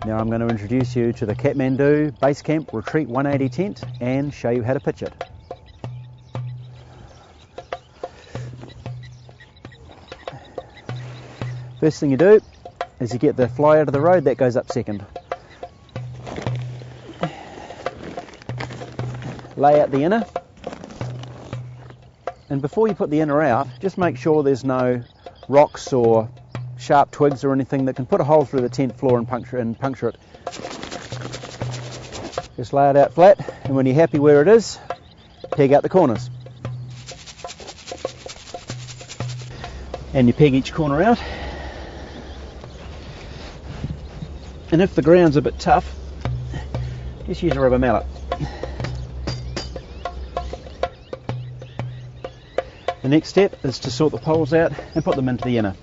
Now I'm going to introduce you to the Kathmandu Base Camp Retreat 180 tent and show you how to pitch it. First thing you do is you get the fly out of the road, that goes up second. Lay out the inner, and before you put the inner out, just make sure there's no rocks or sharp twigs or anything that can put a hole through the tent floor and puncture it. Just lay it out flat, and when you're happy where it is, peg out the corners. And you peg each corner out. And if the ground's a bit tough, just use a rubber mallet. The next step is to sort the poles out and put them into the inner.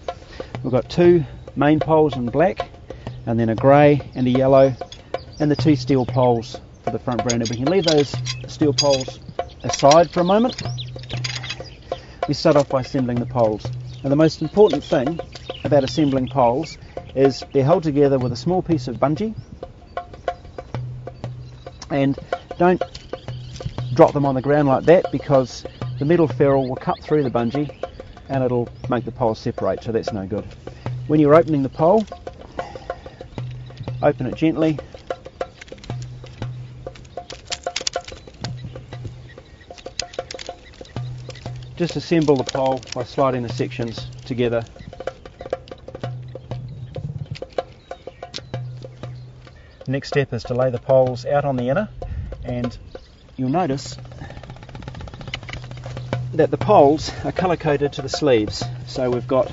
We've got two main poles in black, and then a grey and a yellow, and the two steel poles for the front brander. We can leave those steel poles aside for a moment. We start off by assembling the poles. Now the most important thing about assembling poles is they're held together with a small piece of bungee, and don't drop them on the ground like that, because the metal ferrule will cut through the bungee and it'll make the pole separate, so that's no good. When you're opening the pole, open it gently. Just assemble the pole by sliding the sections together. The next step is to lay the poles out on the inner, and you'll notice that the poles are colour coded to the sleeves. So we've got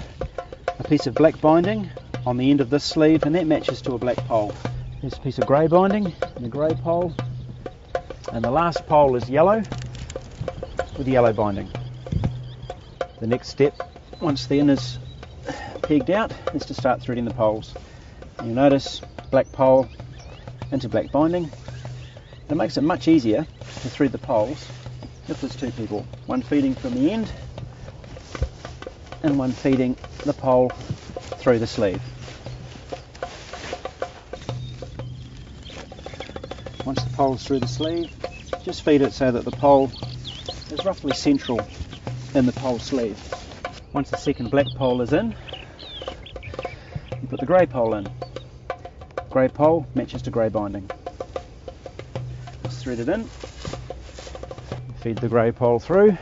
a piece of black binding on the end of this sleeve, and that matches to a black pole. There's a piece of grey binding and a grey pole, and the last pole is yellow with yellow binding. The next step, once the inner's pegged out, is to start threading the poles. You'll notice black pole into black binding. It makes it much easier to thread the poles if there's two people, one feeding from the end and one feeding the pole through the sleeve. Once the pole's through the sleeve, just feed it so that the pole is roughly central in the pole sleeve. Once the second black pole is in, you put the grey pole in. Grey pole matches to grey binding. Just thread it in. Feed the grey pole through.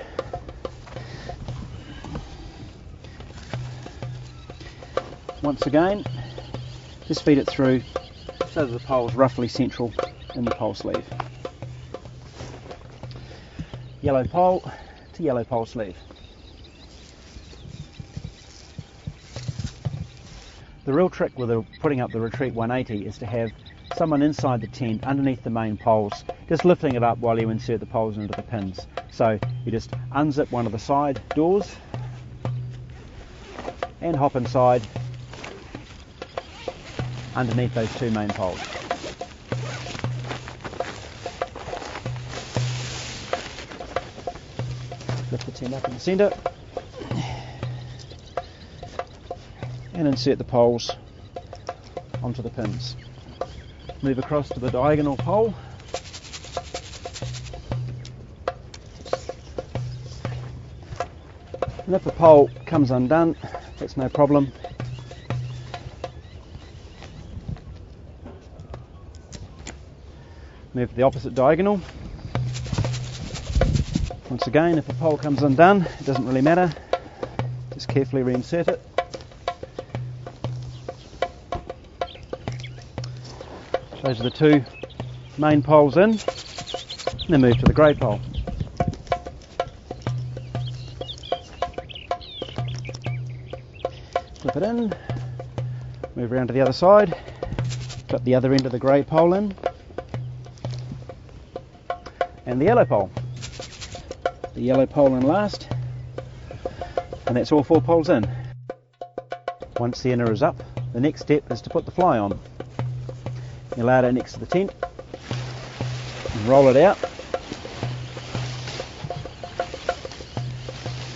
Once again, just feed it through so that the pole is roughly central in the pole sleeve. Yellow pole to yellow pole sleeve. The real trick with putting up the Retreat 180 is to have someone inside the tent underneath the main poles, just lifting it up while you insert the poles into the pins. So you just unzip one of the side doors and hop inside underneath those two main poles. Lift the tent up in the centre and insert the poles onto the pins. Move across to the diagonal pole. And if the pole comes undone, that's no problem. Move to the opposite diagonal. Once again, if the pole comes undone, it doesn't really matter. Just carefully reinsert it. Those are the two main poles in, and then move to the grey pole. Flip it in, move around to the other side, got the other end of the grey pole in, and the yellow pole. The yellow pole in last, and that's all four poles in. Once the inner is up, the next step is to put the fly on. You lay it out next to the tent and roll it out.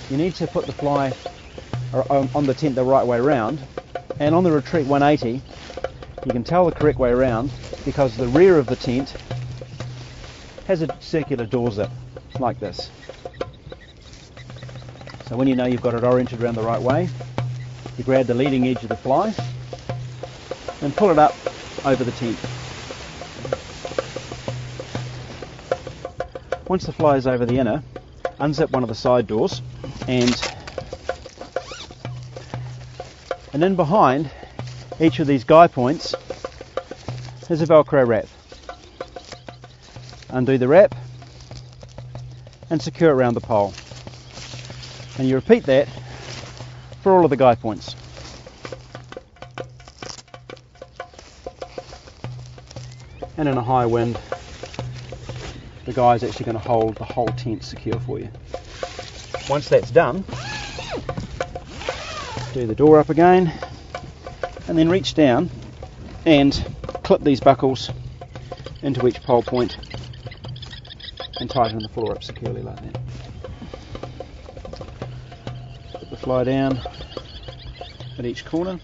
You need to put the fly on the tent the right way round, and on the Retreat 180 You can tell the correct way around because the rear of the tent has a circular door zip like this. So when you know you've got it oriented around the right way, you grab the leading edge of the fly and pull it up over the tent. Once the fly is over the inner, unzip one of the side doors and in behind each of these guy points is a Velcro wrap. Undo the wrap and secure it around the pole. And you repeat that for all of the guy points. And in a high wind, the guy is actually going to hold the whole tent secure for you. Once that's done, do the door up again and then reach down and clip these buckles into each pole point and tighten the floor up securely like that. Put the fly down at each corner.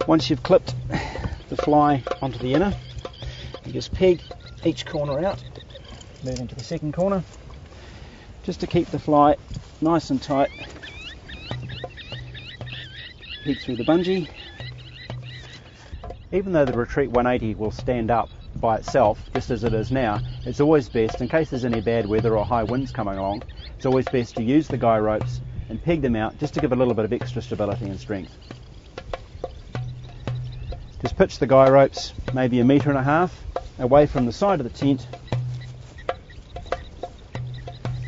Once you've clipped the fly onto the inner, you just peg each corner out, moving to the second corner, just to keep the fly nice and tight. Peg through the bungee. Even though the Retreat 180 will stand up by itself, just as it is now, it's always best, in case there's any bad weather or high winds coming along, it's always best to use the guy ropes and peg them out just to give a little bit of extra stability and strength. Just pitch the guy ropes maybe 1.5 meters away from the side of the tent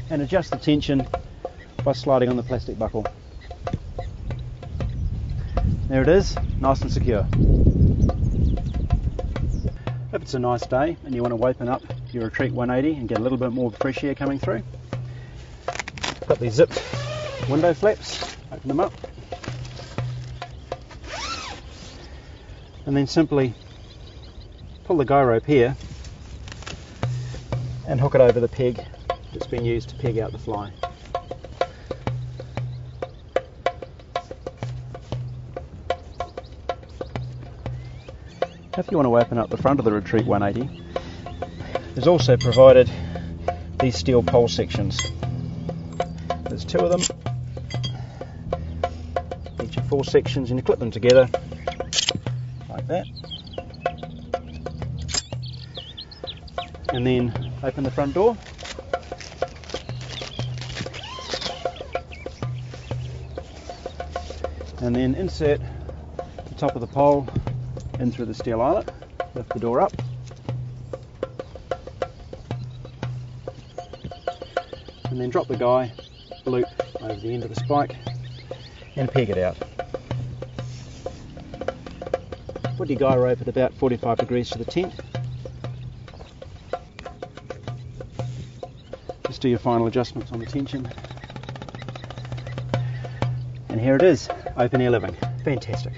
and adjust the tension by sliding on the plastic buckle. There it is, nice and secure. If it's a nice day and you want to open up your Retreat 180 and get a little bit more fresh air coming through, got these zipped window flaps, open them up, and then simply pull the guy rope here and hook it over the peg that's been used to peg out the fly. If you want to open up the front of the Retreat 180, there's also provided these steel pole sections. There's 2 of them, each of 4 sections, and you clip them together like that, and then open the front door, and then insert the top of the pole in through the steel eyelet, lift the door up, and then drop the guy loop over the end of the spike and peg it out. Put your guy rope at about 45 degrees to the tent. Just do your final adjustments on the tension. And here it is, open air living. Fantastic.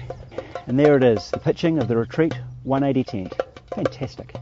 And there it is, the pitching of the Retreat 180 tent. Fantastic.